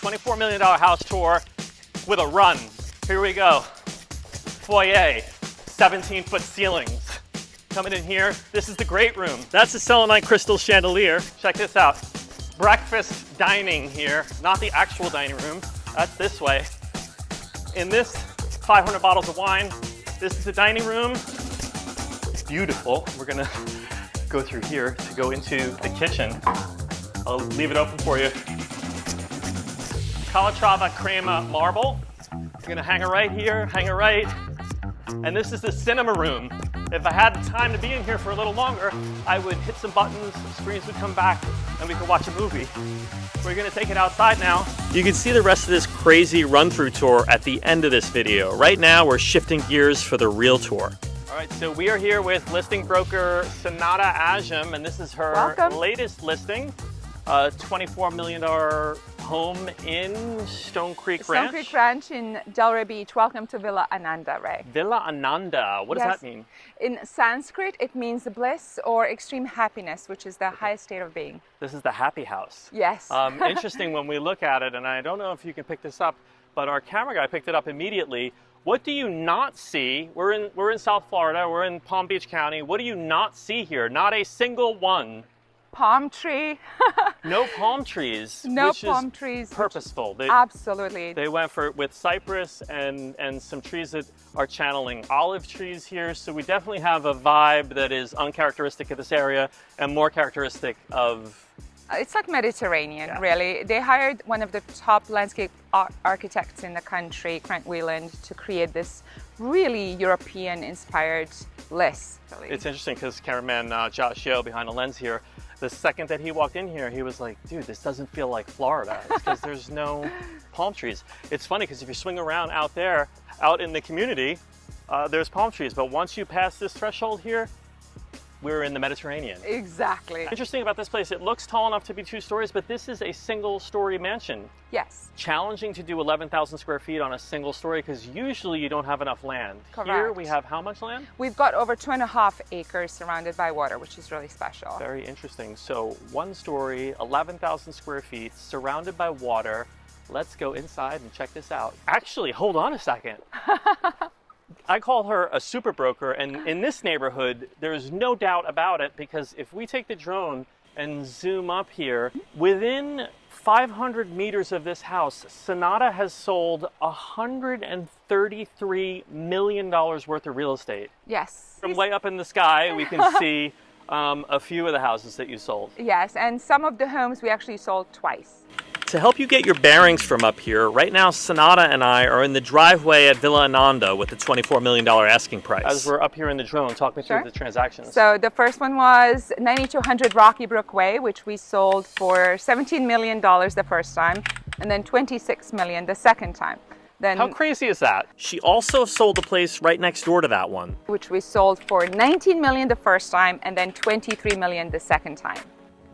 $24 million house tour with a run. Here we go. Foyer, 17-foot ceilings. Coming in here, this is the great room. That's the selenite crystal chandelier. Check this out. Breakfast dining here, not the actual dining room. That's this way. In this, 500 bottles of wine. This is the dining room. It's beautiful. We're gonna go through here to go into the kitchen. I'll leave it open for you. Calatrava crema marble. You're gonna hang it right here, hang it right. And this is the cinema room. If I had the time to be in here for a little longer, I would hit some buttons, screens would come back, and we could watch a movie. We're gonna take it outside now. You can see the rest of this crazy run-through tour at the end of this video. Right now, we're shifting gears for the real tour. All right, so we are here with listing broker Sanada Ajam, and this is her latest listing, a $24 million home in Stone Creek Ranch. Stone Creek Ranch in Delray Beach. Welcome to Villa Ananda, Ray. Villa Ananda, what does that mean? In Sanskrit, it means bliss or extreme happiness, which is the highest state of being. This is the happy house. Yes. Interesting when we look at it, and I don't know if you can pick this up, but our camera guy picked it up immediately. What do you not see? We're in South Florida, we're in Palm Beach County. What do you not see here? Not a single one. Palm tree. No palm trees. No palm trees. Purposeful. Absolutely. They went with cypress and some trees that are channeling olive trees here. So we definitely have a vibe that is uncharacteristic of this area and more characteristic of... It's like Mediterranean, really. They hired one of the top landscape architects in the country, Grant Wheeland, to create this really European-inspired list. It's interesting because cameraman Josh Yo behind the lens here, the second that he walked in here, he was like, dude, this doesn't feel like Florida. It's because there's no palm trees. It's funny because if you swing around out there, out in the community, there's palm trees. But once you pass this threshold here, we're in the Mediterranean. Exactly. Interesting about this place, it looks tall enough to be 2 stories, but this is a single-story mansion. Yes. Challenging to do 11,000 square feet on a single story because usually you don't have enough land. Correct. Here we have how much land? We've got over 2.5 acres surrounded by water, which is really special. Very interesting. So 1 story, 11,000 square feet, surrounded by water. Let's go inside and check this out. Actually, hold on a second. I call her a super broker, and in this neighborhood, there's no doubt about it, because if we take the drone and zoom up here, within 500 meters of this house, Sanada has sold $133 million worth of real estate. Yes. From way up in the sky, we can see a few of the houses that you sold. Yes, and some of the homes we actually sold twice. To help you get your bearings from up here, right now Sanada and I are in the driveway at Villa Ananda with the $24 million asking price. As we're up here in the drone, talk me through the transactions. So the first one was 9200 Rocky Brook Way, which we sold for $17 million the first time, and then $26 million the second time. Then, how crazy is that? She also sold the place right next door to that one, which we sold for $19 million the first time, and then $23 million the second time.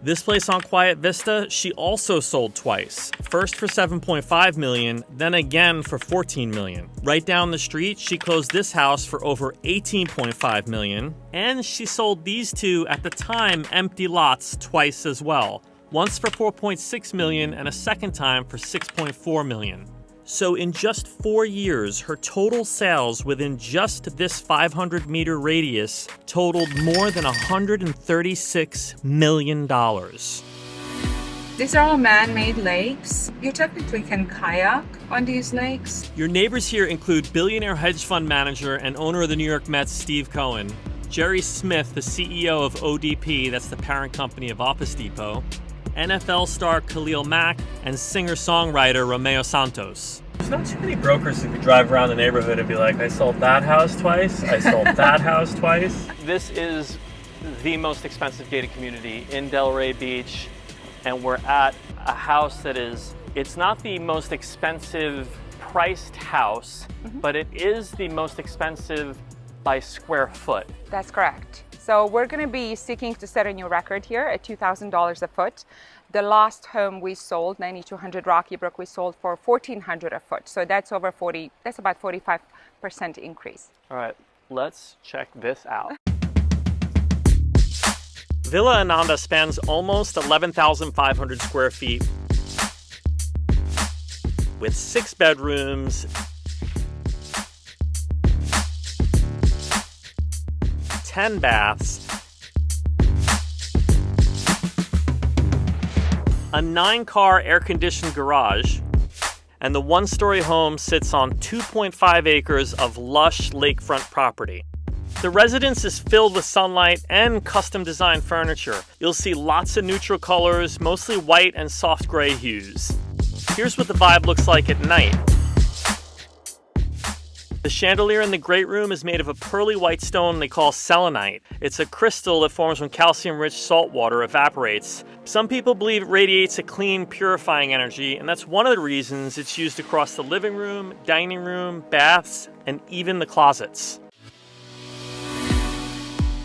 This place on Quiet Vista, she also sold twice. First for $7.5 million, then again for $14 million. Right down the street, she closed this house for over $18.5 million, and she sold these 2 at the time empty lots twice as well. Once for $4.6 million and a second time for $6.4 million. So in just 4 years, her total sales within just this 500-meter radius totaled more than $136 million. These are all man-made lakes. You technically can kayak on these lakes. Your neighbors here include billionaire hedge fund manager and owner of the New York Mets, Steve Cohen, Jerry Smith, the CEO of ODP, that's the parent company of Office Depot, NFL star Khalil Mack, and singer-songwriter Romeo Santos. There's not too many brokers who could drive around the neighborhood and be like, I sold that house twice, I sold that house twice. This is the most expensive gated community in Delray Beach, and we're at a house that it's not the most expensive priced house, but it is the most expensive by square foot. That's correct. So we're going to be seeking to set a new record here at $2,000 a foot. The last home we sold, 9200 Rocky Brook, we sold for $1,400 a foot. So that's about 45% increase. All right, let's check this out. Villa Ananda spans almost 11,500 square feet. with 6 bedrooms, 10 baths, a 9-car air-conditioned garage, and the 1-story home sits on 2.5 acres of lush lakefront property. The residence is filled with sunlight and custom-designed furniture. You'll see lots of neutral colors, mostly white and soft gray hues. Here's what the vibe looks like at night. The chandelier in the great room is made of a pearly white stone they call selenite. It's a crystal that forms when calcium-rich salt water evaporates. Some people believe it radiates a clean, purifying energy, and that's one of the reasons it's used across the living room, dining room, baths, and even the closets.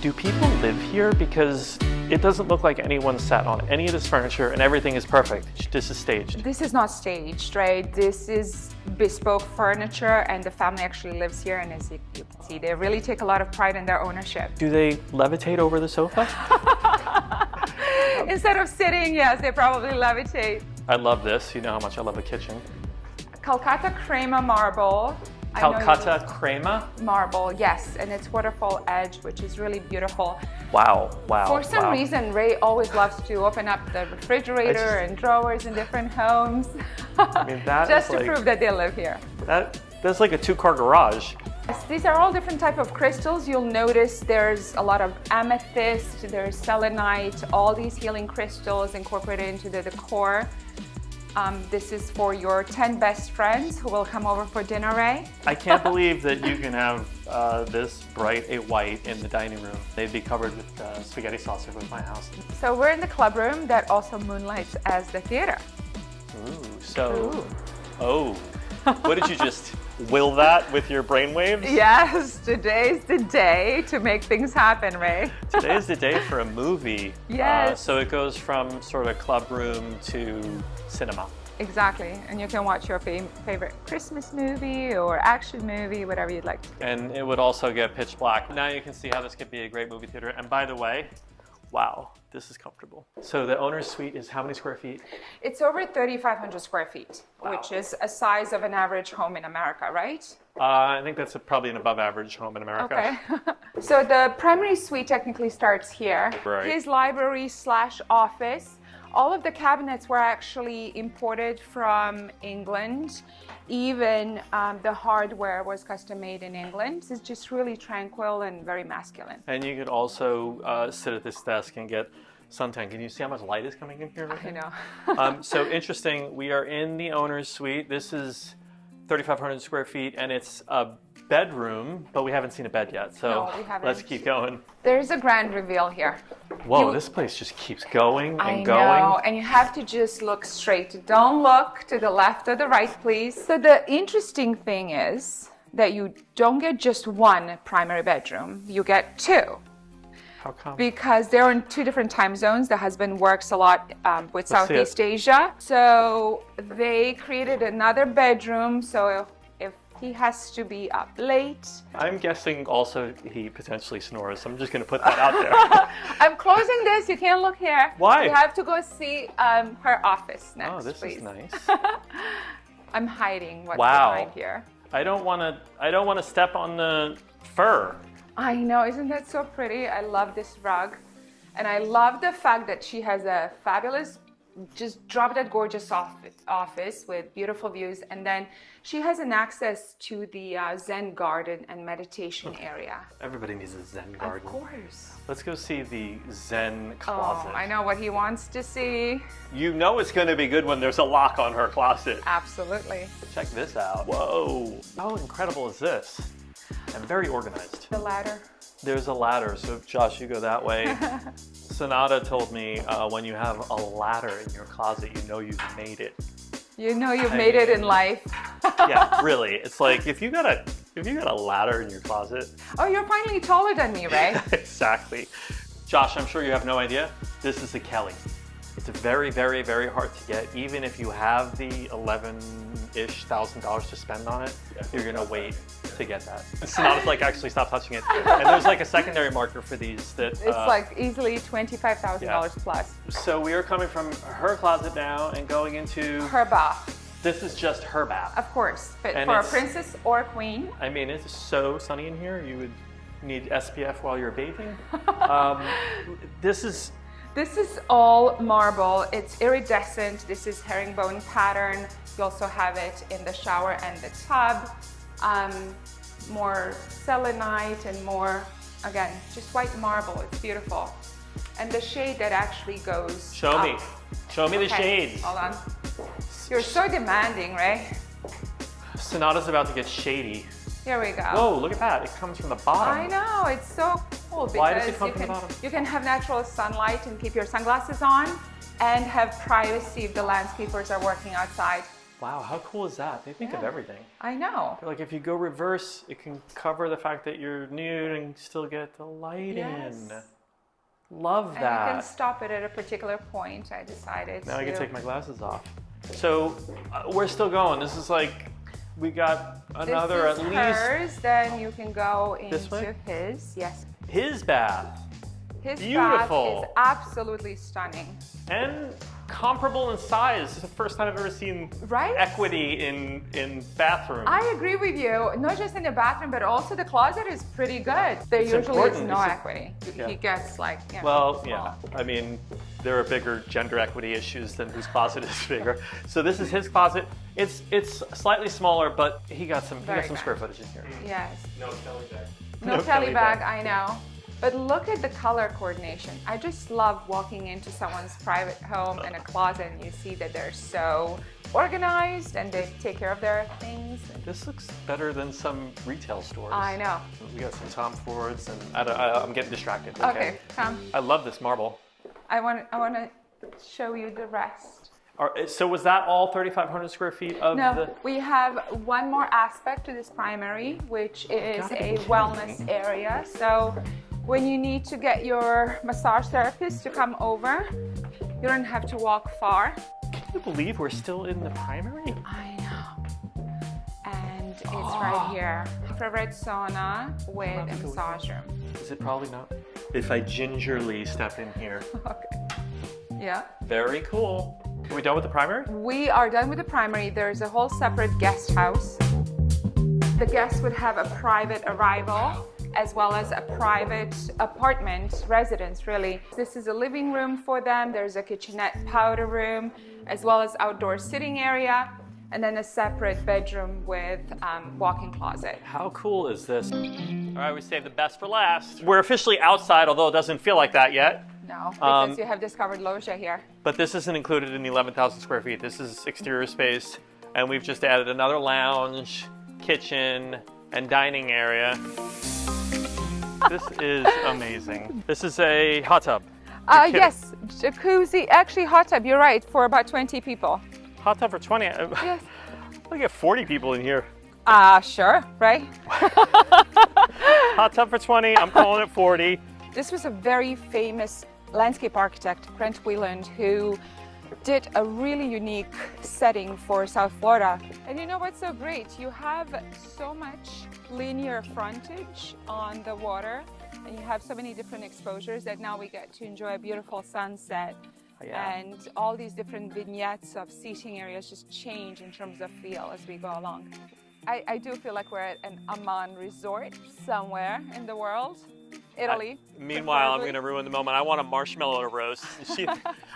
Do people live here? Because it doesn't look like anyone sat on any of this furniture and everything is perfect. This is staged. This is not staged, right? This is bespoke furniture and the family actually lives here, and as you can see, they really take a lot of pride in their ownership. Do they levitate over the sofa? Instead of sitting, yes, they probably levitate. I love this. You know how much I love a kitchen. Calcutta crema marble. Calcutta crema? Marble, yes, and it's waterfall edge, which is really beautiful. Wow, wow. For some reason, Ray always loves to open up the refrigerator and drawers in different homes. I mean, that just is to prove that they live here. That's like a 2-car garage. Yes, these are all different type of crystals. You'll notice there's a lot of amethyst, there's selenite, all these healing crystals incorporated into the decor. This is for your 10 best friends who will come over for dinner, Ray. I can't believe that you can have this bright a white in the dining room. They'd be covered with spaghetti sauce if it was my house. So we're in the club room that also moonlights as the theater. Ooh, so, oh, what did you just will that with your brainwaves? Yes, today's the day to make things happen, Ray. Today's the day for a movie. Yes. So it goes from sort of club room to cinema. Exactly, and you can watch your favorite Christmas movie or action movie, whatever you'd like. And it would also get pitch black. Now you can see how this could be a great movie theater. And by the way, wow, this is comfortable. So the owner's suite is how many square feet? It's over 3,500 square feet, wow, which is a size of an average home in America, right? I think that's probably an above average home in America. Okay. So the primary suite technically starts here. Right. His library / office. All of the cabinets were actually imported from England. Even the hardware was custom made in England. It's just really tranquil and very masculine. And you could also sit at this desk and get suntan. Can you see how much light is coming in here? I know. So interesting, we are in the owner's suite. This is 3,500 square feet and it's a bedroom, but we haven't seen a bed yet. So no, we haven't. Let's keep going. There's a grand reveal here. Whoa, this place just keeps going and going. I know, and you have to just look straight. Don't look to the left or the right, please. So the interesting thing is that you don't get just one primary bedroom, you get 2. How come? Because they're in 2 different time zones. The husband works a lot with Southeast Asia. So they created another bedroom. So if he has to be up late. I'm guessing also he potentially snores. I'm just going to put that out there. I'm closing this. You can't look here. Why? You have to go see her office next, oh, this please. is nice. I'm hiding what's wow. behind here. I don't want to step on the fur. I know, isn't that so pretty? I love this rug. And I love the fact that she has a fabulous, just drop-dead gorgeous office with beautiful views. And then she has an access to the Zen garden and meditation area. Everybody needs a Zen garden. Of course. Let's go see the Zen closet. Oh, I know what he wants to see. You know it's going to be good when there's a lock on her closet. Absolutely. Check this out. Whoa. How incredible is this? And very organized. The ladder. There's a ladder, so Josh, you go that way. Sonata told me when you have a ladder in your closet, you know you've made it. You know you've made it in life. Yeah, really. It's like if you got a ladder in your closet. Oh, you're finally taller than me, Ray. Exactly. Josh, I'm sure you have no idea. This is a Kelly. It's very, very, very hard to get. Even if you have the $11,000-ish to spend on it, you're gonna wait to get that. Sonata's like, actually stop touching it. And there's like a secondary marker for these that it's like easily $25,000 plus. So we are coming from her closet now and going into Her bath. This is just her bath. Of course, but And for a it's- princess or a queen. I mean, it's so sunny in here. You would need SPF while you're bathing. This is all marble. It's iridescent. This is herringbone pattern. You also have it in the shower and the tub. More selenite and more, again, just white marble. It's beautiful. And the shade that actually goes Show up. me. Show me the Okay, shades. hold on. You're so demanding, Ray. Sonata's about to get shady. Here we go. Whoa, look at that. It comes from the bottom. I know, it's so cool because Why does it come from the bottom? you can have natural sunlight and keep your sunglasses on and have privacy if the landscapers are working outside. Wow, how cool is that? They think of everything. I know. Like if you go reverse, it can cover the fact that you're nude and still get the light Yes. in. Love And you that. can stop it at a particular point. I decided Now to. I can take my glasses off. So we're still going. This is like, we got another this is at least hers, then you can go This way? into his. Yes. his bath. His Beautiful. bath is absolutely stunning. And comparable in size. It's the first time I've ever seen Right? equity in bathroom. I agree with you. Not just in the bathroom, but also the closet is pretty good. There It's usually is important. no It's a- equity. Yeah. He gets like, Well, small. yeah. I mean, there are bigger gender equity issues than whose closet is bigger. So this is his closet. It's slightly smaller, but he got some Very good. square footage in here. Yes. No Kelly bag. No Kelly bag, I know. But look at the color coordination. I just love walking into someone's private home and a closet and you see that they're so organized and they take care of their things. This looks better than some retail stores. I know. We got some Tom Fords, and I'm getting distracted. Okay, come. I love this marble. I want to show you the rest. So was that all 3,500 square feet of No, the? we have one more aspect to this primary, which is gotta be a kidding wellness me. area. So when you need to get your massage therapist to come over, you don't have to walk far. Can you believe we're still in the primary? I know. And it's right here. Infrared sauna with a have to massage room. Is it probably not? If I gingerly step in here. Okay. Yeah. Very cool. Are we done with the primary? We are done with the primary. There's a whole separate guest house. The guests would have a private arrival as well as a private apartment, residence really. This is a living room for them. There's a kitchenette powder room as well as outdoor sitting area and then a separate bedroom with walk-in closet. How cool is this? All right, we saved the best for last. We're officially outside, although it doesn't feel like that yet. No, because you have discovered loggia here. But this isn't included in the 11,000 square feet. This is exterior space, and we've just added another lounge, kitchen, and dining area. This is amazing. This is a hot tub. You're kidding. Yes, jacuzzi, actually hot tub, you're right, for about 20 people. Hot tub for 20. Yes. We get 40 people in here. Sure, right? Hot tub for 20. I'm calling it 40. This was a very famous landscape architect, Brent Wieland, who did a really unique setting for South Florida. And you know what's so great? You have so much linear frontage on the water and you have so many different exposures that now we get to enjoy a beautiful sunset. Yeah. And all these different vignettes of seating areas just change in terms of feel as we go along. I do feel like we're at an Amman resort somewhere in the world. Italy. Meanwhile, I'm preferably. going to ruin the moment. I want a marshmallow roast.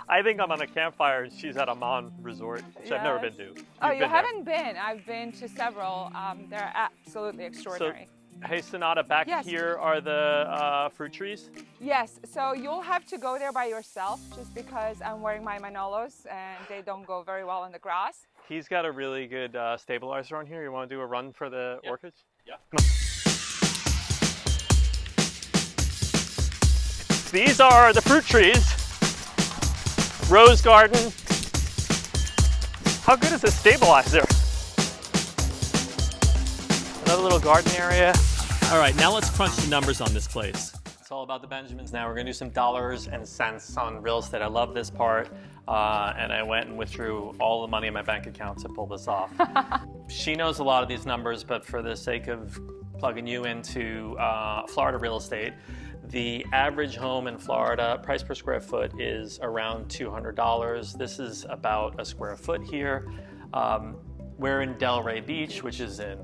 I think I'm on a campfire and she's at Amman Resort, which I've never been Yes. to. Oh, You've you been there. haven't been? I've been to several. They're absolutely extraordinary. Hey, Sonata, back Yes. here are the fruit trees. Yes, so you'll have to go there by yourself just because I'm wearing my Manolos and they don't go very well in the grass. He's got a really good stabilizer on here. You want to do a run for the orchids? Yeah. Come on. These are the fruit trees. Rose garden. How good is this stabilizer? Another little garden area. All right, now let's crunch the numbers on this place. It's all about the Benjamins now. We're gonna do some dollars and cents on real estate. I love this part. And I went and withdrew all the money in my bank account to pull this off. She knows a lot of these numbers, but for the sake of plugging you into Florida real estate, the average home in Florida, price per square foot, is around $200. This is about a square foot here. We're in Delray Beach, which is in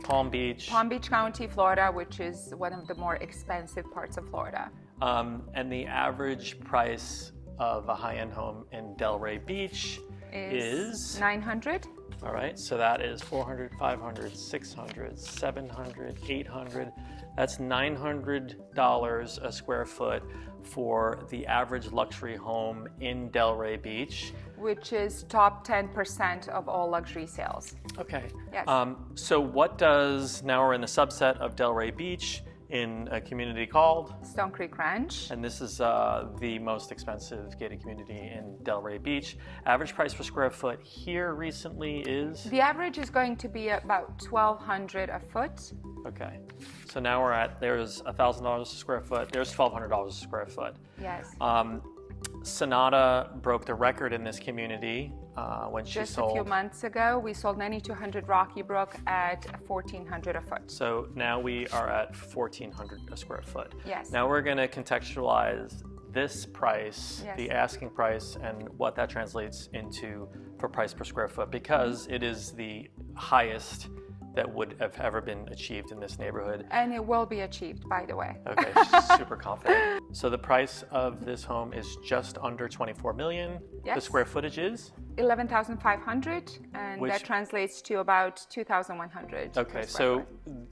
Palm Beach. Palm Beach County, Florida, which is one of the more expensive parts of Florida. And the average price of a high-end home in Delray Beach is $900. All right, so that is $400, $500, $600, $700, $800. That's $900 a square foot for the average luxury home in Delray Beach. Which is top 10% of all luxury sales. Okay. Yes. So what does, now we're in the subset of Delray Beach in a community called? Stone Creek Ranch. And this is the most expensive gated community in Delray Beach. Average price per square foot here recently is? The average is going to be about $1,200 a foot. Okay. So now we're at, there's $1,000 a square foot, there's $1,200 a square foot. Yes. Sonata broke the record in this community when she sold. Just a few months ago, we sold 9200 Rocky Brook at $1,400 a foot. So now we are at $1,400 a square foot. Yes. Now we're going to contextualize this price, Yes. the asking price, and what that translates into for price per square foot, because it is the highest that would have ever been achieved in this neighborhood. And it will be achieved, by the way. Okay, super confident. So the price of this home is just under $24 million. Yes. The square footage is? 11,500, and Which- that translates to about 2,100. Okay, so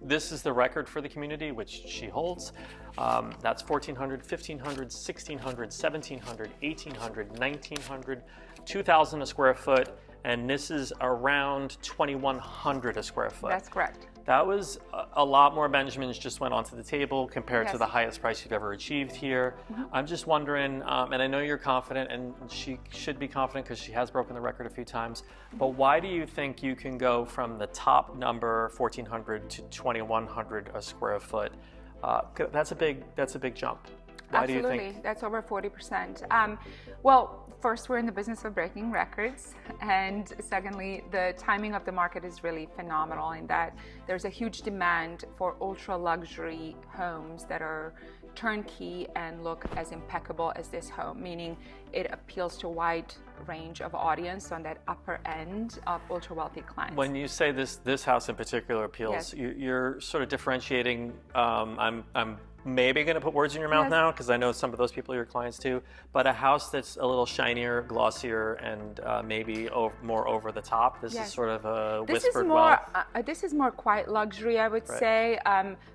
this is the record for the community, which she holds. That's 1,400, 1,500, 1,600, 1,700, 1,800, 1,900, 2,000 a square foot, and this is around 2,100 a square foot. That's correct. That was a lot more Benjamins just went onto the table compared to Yes. the highest price you've ever achieved here. I'm just wondering, and I know you're confident, and she should be confident because she has broken the record a few times, but why do you think you can go from the top number, 1,400, to 2,100 a square foot? That's a big jump. Why Absolutely, do you think? that's over 40%. Well, first, we're in the business of breaking records, and secondly, the timing of the market is really phenomenal in that there's a huge demand for ultra luxury homes that are turnkey and look as impeccable as this home, meaning it appeals to a wide range of audience on that upper end of ultra wealthy clients. When you say this house in particular appeals, Yes. you're sort of differentiating. I'm maybe going to put words in your mouth Yes. now because I know some of those people are your clients too, but a house that's a little shinier, glossier, and maybe more over the top. This Yes. is sort of a This is whispered more. wealth. This is more quiet luxury, I would Right. say.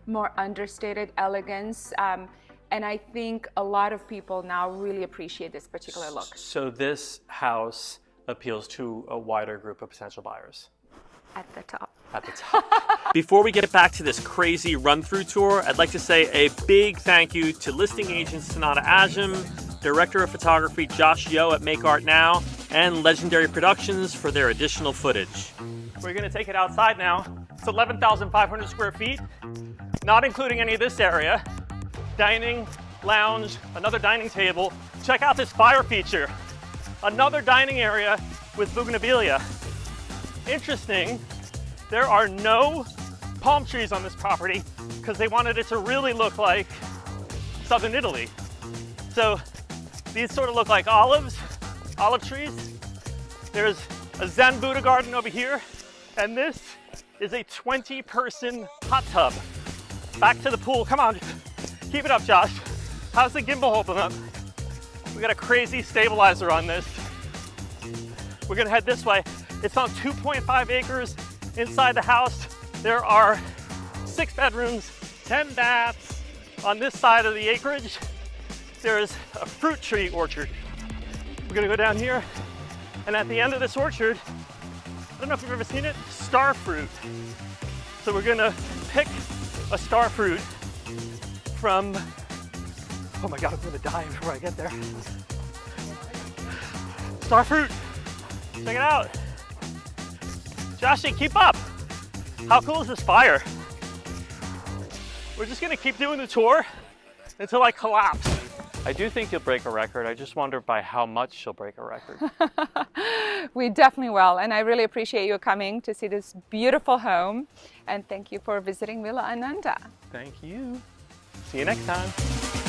More understated elegance, and I think a lot of people now really appreciate this particular look. So this house appeals to a wider group of potential buyers. At the top. At the top. Before we get back to this crazy run-through tour, I'd like to say a big thank you to listing agent Sonata Ajam, director of photography Josh Yo at Make Art Now, and Legendary Productions for their additional footage. We're going to take it outside now. It's 11,500 square feet, not including any of this area. Dining, lounge, another dining table. Check out this fire feature. Another dining area with bougainvillea. Interesting, there are no palm trees on this property because they wanted it to really look like southern Italy. So these sort of look like olive trees. There's a Zen Buddha garden over here, and this is a 20-person hot tub. Back to the pool, come on, keep it up, Josh. How's the gimbal holding up? We got a crazy stabilizer on this. We're gonna head this way. It's on 2.5 acres inside the house. There are 6 bedrooms, 10 baths. On this side of the acreage, there's a fruit tree orchard. We're gonna go down here, and at the end of this orchard, I don't know if you've ever seen it, star fruit. So we're gonna pick a star fruit from, oh my God, I'm gonna die before I get there. Star fruit, check it out. Joshy, keep up. How cool is this fire? We're just gonna keep doing the tour until I collapse. I do think you'll break a record. I just wonder by how much you'll break a record. We definitely will, and I really appreciate you coming to see this beautiful home, and thank you for visiting Villa Ananda. Thank you. See you next time.